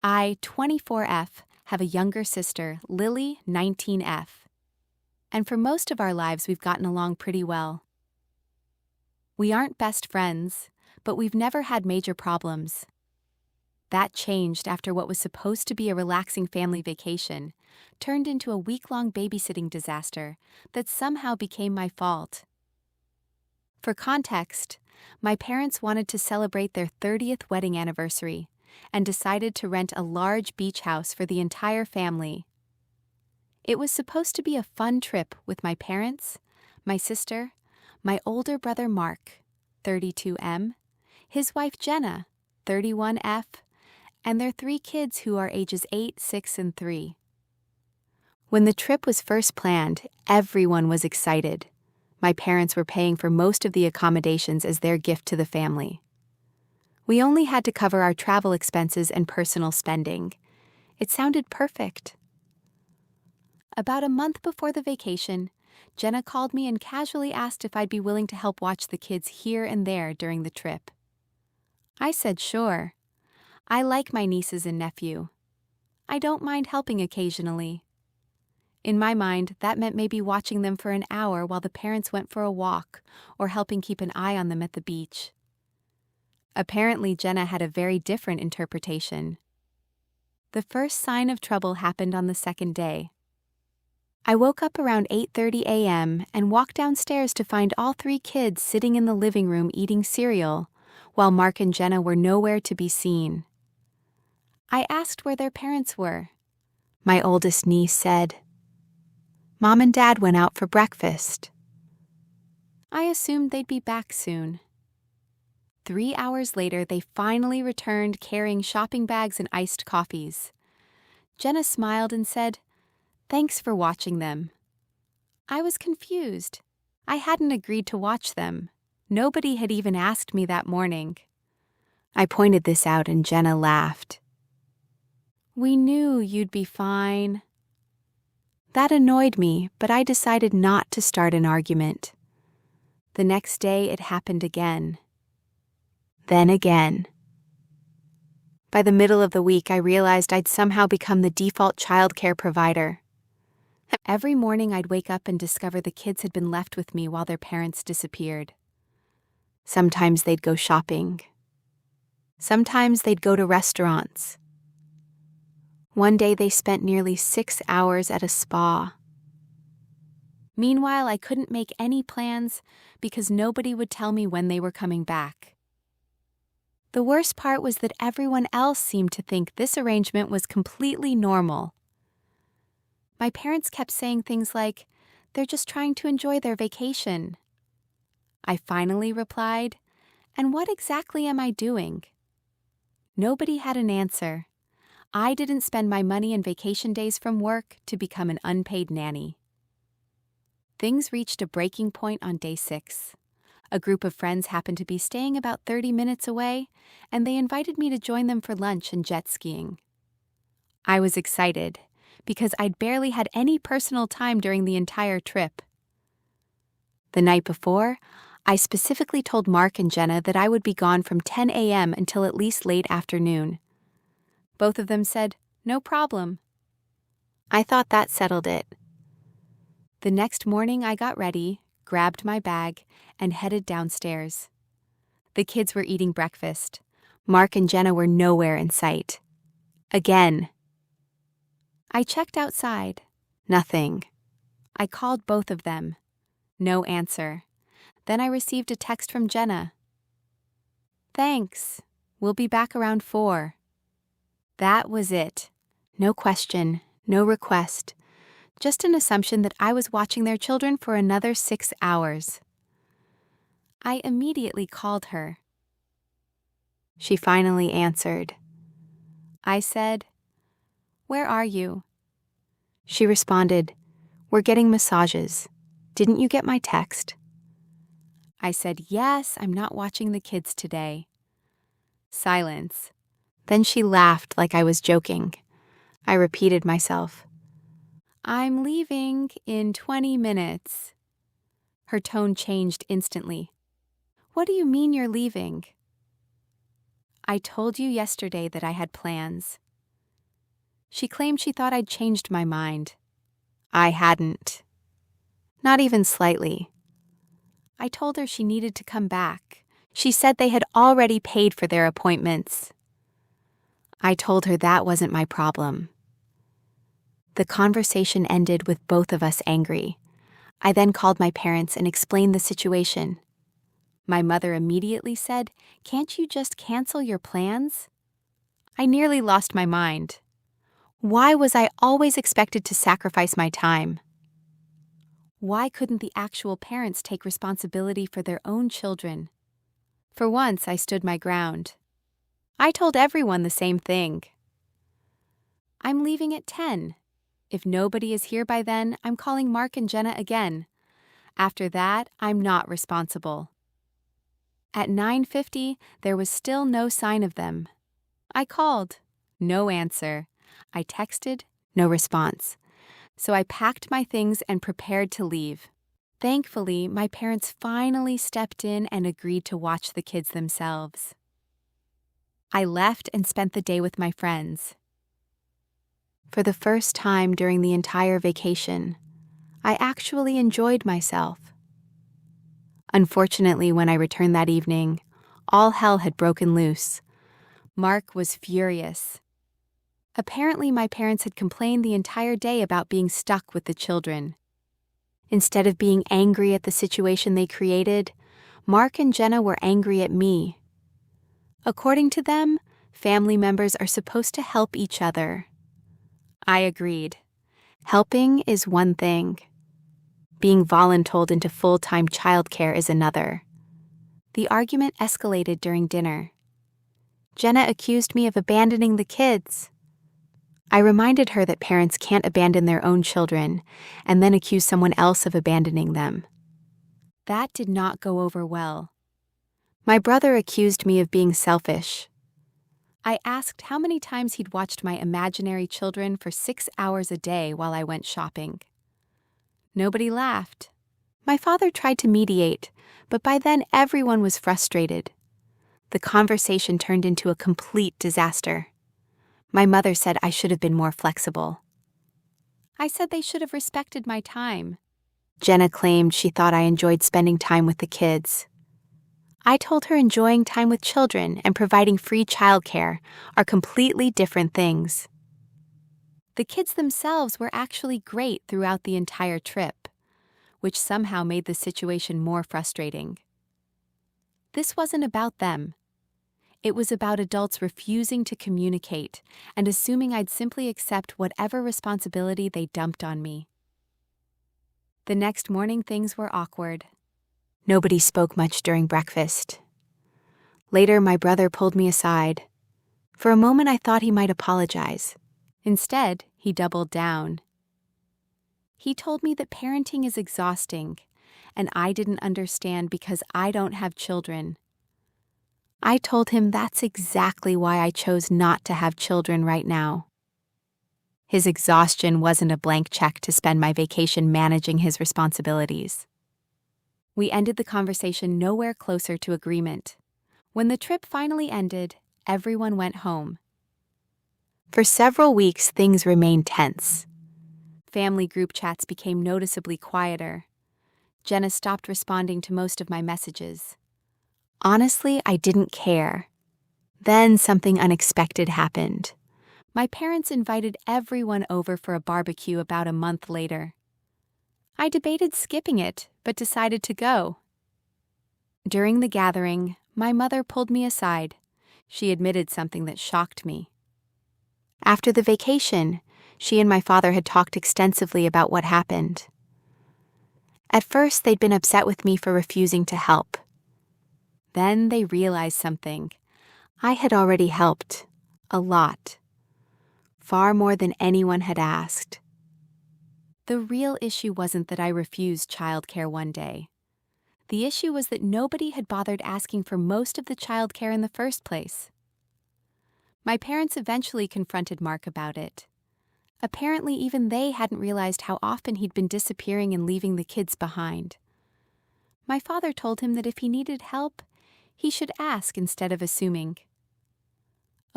I, 24F, have a younger sister, Lily, 19F. And for most of our lives, we've gotten along pretty well. We aren't best friends, but we've never had major problems. That changed after what was supposed to be a relaxing family vacation turned into a week-long babysitting disaster that somehow became my fault. For context, my parents wanted to celebrate their 30th wedding anniversary and decided to rent a large beach house for the entire family. It was supposed to be a fun trip with my parents, my sister, my older brother Mark, 32M, his wife Jenna, 31F, and their 3 kids who are ages 8, 6, and 3. When the trip was first planned, everyone was excited. My parents were paying for most of the accommodations as their gift to the family. We only had to cover our travel expenses and personal spending. It sounded perfect. About a month before the vacation, Jenna called me and casually asked if I'd be willing to help watch the kids here and there during the trip. I said sure. I like my nieces and nephew. I don't mind helping occasionally. In my mind, that meant maybe watching them for an hour while the parents went for a walk or helping keep an eye on them at the beach. Apparently, Jenna had a very different interpretation. The first sign of trouble happened on the second day. I woke up around 8:30 a.m. and walked downstairs to find all 3 kids sitting in the living room eating cereal, while Mark and Jenna were nowhere to be seen. I asked where their parents were. My oldest niece said, "Mom and Dad went out for breakfast." I assumed they'd be back soon. 3 hours later, they finally returned carrying shopping bags and iced coffees. Jenna smiled and said, "Thanks for watching them." I was confused. I hadn't agreed to watch them. Nobody had even asked me that morning. I pointed this out and Jenna laughed. "We knew you'd be fine." That annoyed me, but I decided not to start an argument. The next day, it happened again. Then again. By the middle of the week, I realized I'd somehow become the default childcare provider. Every morning, I'd wake up and discover the kids had been left with me while their parents disappeared. Sometimes they'd go shopping. Sometimes they'd go to restaurants. One day, they spent nearly 6 hours at a spa. Meanwhile, I couldn't make any plans because nobody would tell me when they were coming back. The worst part was that everyone else seemed to think this arrangement was completely normal. My parents kept saying things like, "They're just trying to enjoy their vacation." I finally replied, "And what exactly am I doing?" Nobody had an answer. I didn't spend my money and vacation days from work to become an unpaid nanny. Things reached a breaking point on day 6. A group of friends happened to be staying about 30 minutes away, and they invited me to join them for lunch and jet skiing. I was excited, because I'd barely had any personal time during the entire trip. The night before, I specifically told Mark and Jenna that I would be gone from 10 a.m. until at least late afternoon. Both of them said, "No problem." I thought that settled it. The next morning, I got ready, grabbed my bag, and headed downstairs. The kids were eating breakfast. Mark and Jenna were nowhere in sight. Again. I checked outside. Nothing. I called both of them. No answer. Then I received a text from Jenna. "Thanks. We'll be back around 4. That was it. No question, no request. Just an assumption that I was watching their children for another 6 hours. I immediately called her. She finally answered. I said, "Where are you?" She responded, "We're getting massages. Didn't you get my text?" I said, "Yes, I'm not watching the kids today." Silence. Then she laughed like I was joking. I repeated myself. "I'm leaving in 20 minutes. Her tone changed instantly. "What do you mean you're leaving?" "I told you yesterday that I had plans." She claimed she thought I'd changed my mind. I hadn't. Not even slightly. I told her she needed to come back. She said they had already paid for their appointments. I told her that wasn't my problem. The conversation ended with both of us angry. I then called my parents and explained the situation. My mother immediately said, "Can't you just cancel your plans?" I nearly lost my mind. Why was I always expected to sacrifice my time? Why couldn't the actual parents take responsibility for their own children? For once, I stood my ground. I told everyone the same thing. I'm leaving at 10. If nobody is here by then, I'm calling Mark and Jenna again. After that, I'm not responsible. At 9:50, there was still no sign of them. I called. No answer. I texted. No response. So I packed my things and prepared to leave. Thankfully, my parents finally stepped in and agreed to watch the kids themselves. I left and spent the day with my friends. For the first time during the entire vacation, I actually enjoyed myself. Unfortunately, when I returned that evening, all hell had broken loose. Mark was furious. Apparently, my parents had complained the entire day about being stuck with the children. Instead of being angry at the situation they created, Mark and Jenna were angry at me. According to them, family members are supposed to help each other. I agreed. Helping is one thing. Being voluntold into full-time childcare is another. The argument escalated during dinner. Jenna accused me of abandoning the kids. I reminded her that parents can't abandon their own children and then accuse someone else of abandoning them. That did not go over well. My brother accused me of being selfish. I asked how many times he'd watched my imaginary children for 6 hours a day while I went shopping. Nobody laughed. My father tried to mediate, but by then everyone was frustrated. The conversation turned into a complete disaster. My mother said I should have been more flexible. I said they should have respected my time. Jenna claimed she thought I enjoyed spending time with the kids. I told her enjoying time with children and providing free childcare are completely different things. The kids themselves were actually great throughout the entire trip, which somehow made the situation more frustrating. This wasn't about them. It was about adults refusing to communicate and assuming I'd simply accept whatever responsibility they dumped on me. The next morning, things were awkward. Nobody spoke much during breakfast. Later, my brother pulled me aside. For a moment, I thought he might apologize. Instead, he doubled down. He told me that parenting is exhausting, and I didn't understand because I don't have children. I told him that's exactly why I chose not to have children right now. His exhaustion wasn't a blank check to spend my vacation managing his responsibilities. We ended the conversation nowhere closer to agreement. When the trip finally ended, everyone went home. For several weeks, things remained tense. Family group chats became noticeably quieter. Jenna stopped responding to most of my messages. Honestly, I didn't care. Then something unexpected happened. My parents invited everyone over for a barbecue about a month later. I debated skipping it, but decided to go. During the gathering, my mother pulled me aside. She admitted something that shocked me. After the vacation, she and my father had talked extensively about what happened. At first, they'd been upset with me for refusing to help. Then they realized something. I had already helped. A lot. Far more than anyone had asked. The real issue wasn't that I refused childcare one day. The issue was that nobody had bothered asking for most of the childcare in the first place. My parents eventually confronted Mark about it. Apparently, even they hadn't realized how often he'd been disappearing and leaving the kids behind. My father told him that if he needed help, he should ask instead of assuming.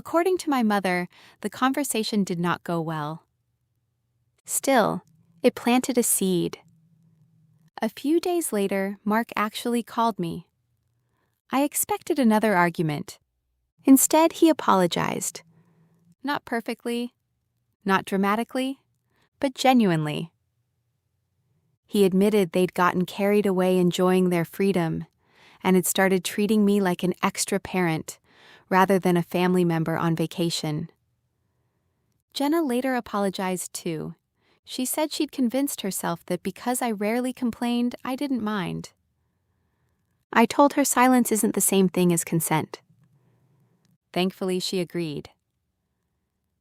According to my mother, the conversation did not go well. Still, it planted a seed. A few days later, Mark actually called me. I expected another argument. Instead, he apologized. Not perfectly, not dramatically, but genuinely. He admitted they'd gotten carried away enjoying their freedom and had started treating me like an extra parent rather than a family member on vacation. Jenna later apologized too. She said she'd convinced herself that because I rarely complained, I didn't mind. I told her silence isn't the same thing as consent. Thankfully, she agreed.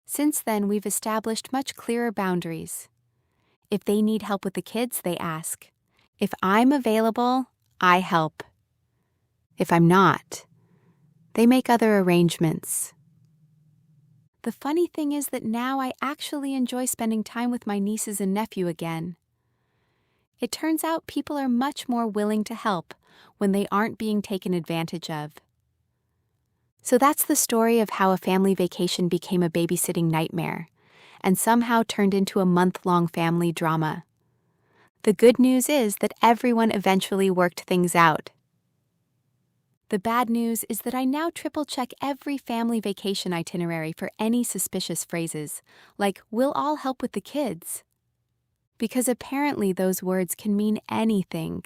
Since then, we've established much clearer boundaries. If they need help with the kids, they ask. If I'm available, I help. If I'm not, they make other arrangements. The funny thing is that now I actually enjoy spending time with my nieces and nephew again. It turns out people are much more willing to help when they aren't being taken advantage of. So that's the story of how a family vacation became a babysitting nightmare and somehow turned into a month-long family drama. The good news is that everyone eventually worked things out. The bad news is that I now triple-check every family vacation itinerary for any suspicious phrases, like, "We'll all help with the kids." Because apparently those words can mean anything.